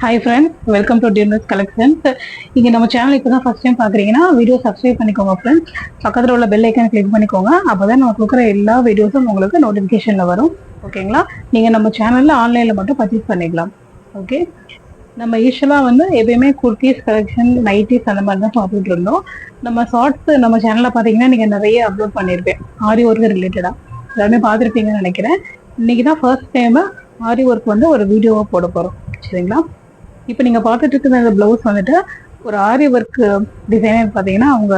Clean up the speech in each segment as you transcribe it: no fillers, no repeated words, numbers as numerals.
Hi friends, welcome to dearness collections. இங்கே நம்ம channel இப்போ தான் ஃபர்ஸ்ட் டைம் பார்க்குறீங்கன்னா வீடியோ சப்ஸ்கிரைப் பண்ணிக்கோங்க ஃப்ரெண்ட்ஸ். பக்கத்தில் உள்ள பெல் ஐக்கன் கிளிக் பண்ணிக்கோங்க. அப்போ தான் நம்ம கொடுக்குற எல்லா வீடியோஸும் உங்களுக்கு நோட்டிஃபிகேஷனில் வரும். ஓகேங்களா? நீங்கள் நம்ம சேனலில் ஆன்லைனில் மட்டும் பர்ச்சேஸ் பண்ணிக்கலாம். ஓகே, நம்ம யூஸ்வலாக எப்பயுமே குர்த்திஸ் கலெக்ஷன், நைட்டிஸ் அந்த மாதிரி தான் பார்த்துட்டு இருந்தோம். நம்ம ஷார்ட்ஸ் நம்ம சேனலில் பார்த்தீங்கன்னா நீங்கள் நிறைய அப்லோட் பண்ணியிருப்பேன் ஆரி ஒர்க் ரிலேட்டடாக. எல்லாருமே பார்த்துருப்பீங்கன்னு நினைக்கிறேன். இன்னைக்கு தான் ஃபர்ஸ்ட் டைம் ஆரி ஒர்க் ஒரு வீடியோவை போட போகிறோம். சரிங்களா? இப்போ நீங்கள் பார்த்துட்டு இருக்கிற அந்த ப்ளவுஸ் ஒரு ஆரி ஒர்க் டிசைனர் பார்த்தீங்கன்னா அவங்க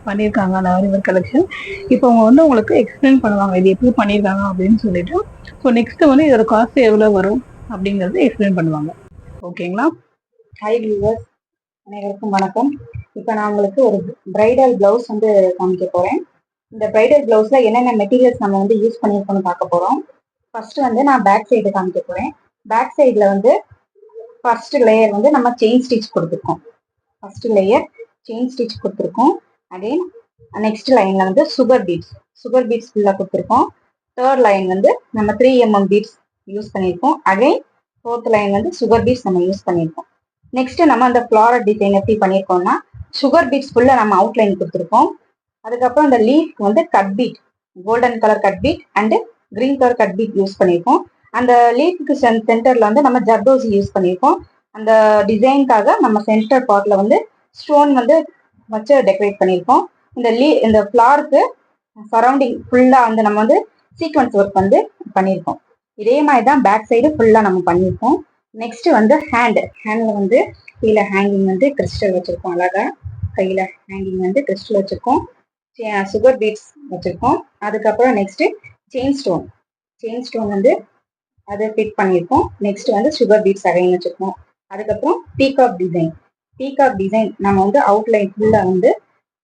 பண்ணியிருக்காங்க அந்த ஆரி ஒர்க் கலெக்ஷன். இப்போ அவங்க உங்களுக்கு எக்ஸ்பிளைன் பண்ணுவாங்க இது எப்படி பண்ணியிருக்காங்க அப்படின்னு சொல்லிட்டு. ஸோ நெக்ஸ்ட் இதோட காஸ்ட் எவ்வளோ வரும் அப்படிங்கிறது எக்ஸ்பிளைன் பண்ணுவாங்க. ஓகேங்களா? ஹாய் வியூவர்ஸ், அனைவருக்கும் வணக்கம். இப்போ நான் உங்களுக்கு ஒரு பிரைடல் பிளவுஸ் காமிக்க போகிறேன். இந்த பிரைடல் பிளவுஸில் என்னென்ன மெட்டீரியல்ஸ் நம்ம யூஸ் பண்ணியிருக்கோம்னு பார்க்க போகிறோம். ஃபர்ஸ்ட் நான் பேக் சைடு காமிக்க போகிறேன். பேக் சைடில் ஃபர்ஸ்ட் லேயர் நம்ம செயின் ஸ்டிச் கொடுத்துருக்கோம். ஃபர்ஸ்ட் லேயர் செயின் ஸ்டிச் கொடுத்துருக்கோம். அகைன் நெக்ஸ்ட் லைன்ல சுகர் பீட்ஸ் ஃபுல்லாக கொடுத்துருக்கோம். தேர்ட் லைன் நம்ம 3mm பீட்ஸ் யூஸ் பண்ணியிருக்கோம். Again fourth line sugar beads நம்ம யூஸ் பண்ணியிருக்கோம். நெக்ஸ்ட் நம்ம அந்த ஃப்ளாரல் டிசைன் எப்படி பண்ணியிருக்கோம்னா சுகர் பீட்ஸ் ஃபுல்லாக நம்ம அவுட்லைன் கொடுத்துருக்கோம். அதுக்கப்புறம் அந்த leaf cut beat, golden colour cut beat and green colour cut beat use பண்ணியிருக்கோம். அந்த லீஃப்க்கு சென்டர்ல நம்ம ஜர்தோசி யூஸ் பண்ணியிருக்கோம். அந்த டிசைனுக்காக நம்ம சென்டர் பார்ட்ல ஸ்டோன் வச்சு டெக்கரேட் பண்ணியிருக்கோம். இந்த ஃபிளாருக்கு சரௌண்டிங் ஃபுல்லா நம்ம சீக்வன்ஸ் ஒர்க் பண்ணியிருக்கோம். இதே மாதிரி தான் பேக் சைடு ஃபுல்லா நம்ம பண்ணியிருக்கோம். நெக்ஸ்ட் ஹேண்ட்ல கீழே ஹேங்கிங் கிறிஸ்டல் வச்சிருக்கோம். அழகா கையில ஹேங்கிங் கிறிஸ்டல் வச்சிருக்கோம். சுகர் பீட்ஸ் வச்சிருக்கோம். அதுக்கப்புறம் நெக்ஸ்ட் செயின் ஸ்டோன் அதை ஃபிட் பண்ணியிருக்கோம். நெக்ஸ்ட் சுகர் பீட்ஸ் அகைன் வச்சிருக்கோம். அதுக்கப்புறம் பீகாக் டிசைன் நம்ம அவுட்லைன் ஃபுல்லா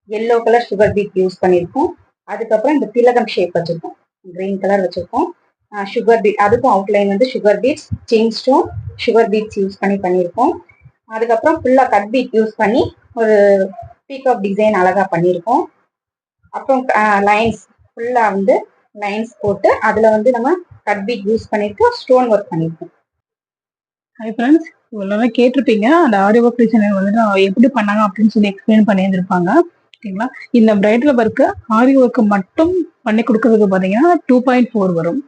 yellow colour sugar bead use பண்ணியிருக்கோம். அதுக்கப்புறம் இந்த திலகம் ஷேப் வச்சிருக்கோம், கிரீன் கலர் வச்சிருக்கோம். சுகர் பீட் அதுக்கும் outline sugar beads, chain stone, sugar beads use பண்ணியிருக்கோம். அதுக்கப்புறம் ஃபுல்லா கட் பீட் யூஸ் பண்ணி ஒரு பீகாக் டிசைன் அழகா பண்ணியிருக்கோம். அப்புறம் லைன்ஸ் ஃபுல்லா லைன்ஸ் போட்டு அதுல நம்ம கட் பீட் யூஸ் பண்ணிருக்கோம், ஸ்டோன் ஒர்க் பண்ணிருக்கோம். ஹாய் ஃப்ரெண்ட்ஸ், இவ்வளோ கேட்டிருப்பீங்க அந்த ஆரி ஒர்க் டிசைனர் எப்படி பண்ணாங்க அப்படின்னு சொல்லி எக்ஸ்பிளைன் பண்ணியிருந்திருப்பாங்க. ஓகேங்களா? இந்த பிரைடல் ஒர்க்கு ஆரி ஒர்க்கு மட்டும் பண்ணி கொடுக்கறதுக்கு பார்த்தீங்கன்னா 2.4 வரும்.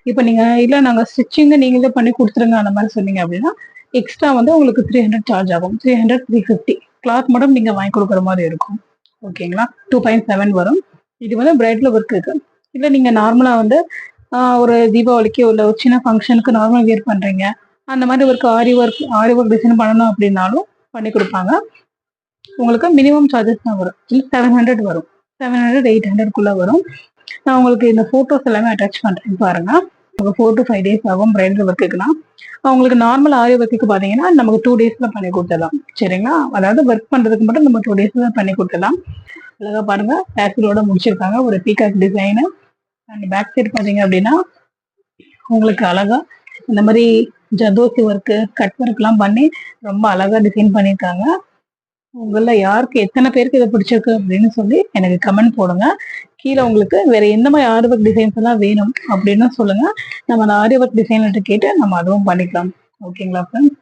இப்போ நீங்க இல்லை நாங்கள் ஸ்டிச்சிங் நீங்களே பண்ணி கொடுத்துருங்க அந்த மாதிரி சொன்னீங்க அப்படின்னா எக்ஸ்ட்ரா உங்களுக்கு 300 சார்ஜ் ஆகும். 300 350 கிளாத் மட்டும் நீங்க வாங்கி கொடுக்குற மாதிரி இருக்கும். ஓகேங்களா? 2.7 வரும். இது பிரைடல் ஒர்க்கு இருக்கு. இல்லை நீங்க நார்மலா ஒரு தீபாவளிக்கு உள்ள ஒரு சின்ன ஃபங்க்ஷனுக்கு நார்மல் வியர் பண்றீங்க, அந்த மாதிரி ஒரு ஆரி ஒர்க் டிசைன் பண்ணணும் அப்படின்னாலும் பண்ணி கொடுப்பாங்க. உங்களுக்கு மினிமம் சார்ஜஸ் தான் வரும். 700 வரும், 700 800 வரும். நான் உங்களுக்கு இந்த போட்டோஸ் எல்லாமே அட்டாச் பண்றேன் பாருங்க. உங்களுக்கு 4 to 5 days ஆகும் பிரைடல் ஒர்க்குக்குன்னா. உங்களுக்கு நார்மல் ஆரி ஒர்க்குக்கு பார்த்தீங்கன்னா நமக்கு 2 daysல பண்ணி கொடுத்துடலாம். சரிங்களா? அதாவது ஒர்க் பண்றதுக்கு மட்டும் நம்ம 2 daysல பண்ணி கொடுத்துடலாம். அழகா பாருங்க, பேக்கிலோட முடிச்சிருக்காங்க ஒரு peacock design. And back side பார்த்தீங்க அப்படின்னா உங்களுக்கு அழகா இந்த மாதிரி ஜதோசி ஒர்க்கு, கட் ஒர்க்லாம் பண்ணி ரொம்ப அழகா டிசைன் பண்ணியிருக்காங்க. உங்கள யாருக்கு எத்தனை பேருக்கு இதை பிடிச்சிருக்கு அப்படின்னு சொல்லி எனக்கு கமெண்ட் போடுங்க. கீழே உங்களுக்கு வேற எந்த மாதிரி ஆரி ஒர்க் டிசைன்ஸ் எல்லாம் வேணும் அப்படின்னு சொல்லுங்க. நம்ம அந்த ஆரி ஒர்க் டிசைன்ட்டு கேட்டு நம்ம அதுவும் பண்ணிக்கலாம். ஓகேங்களா ஃப்ரெண்ட்ஸ்?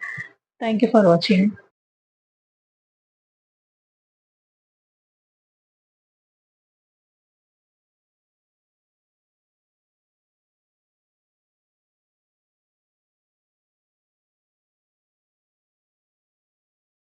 தேங்க்யூ ஃபார் வாட்சிங்.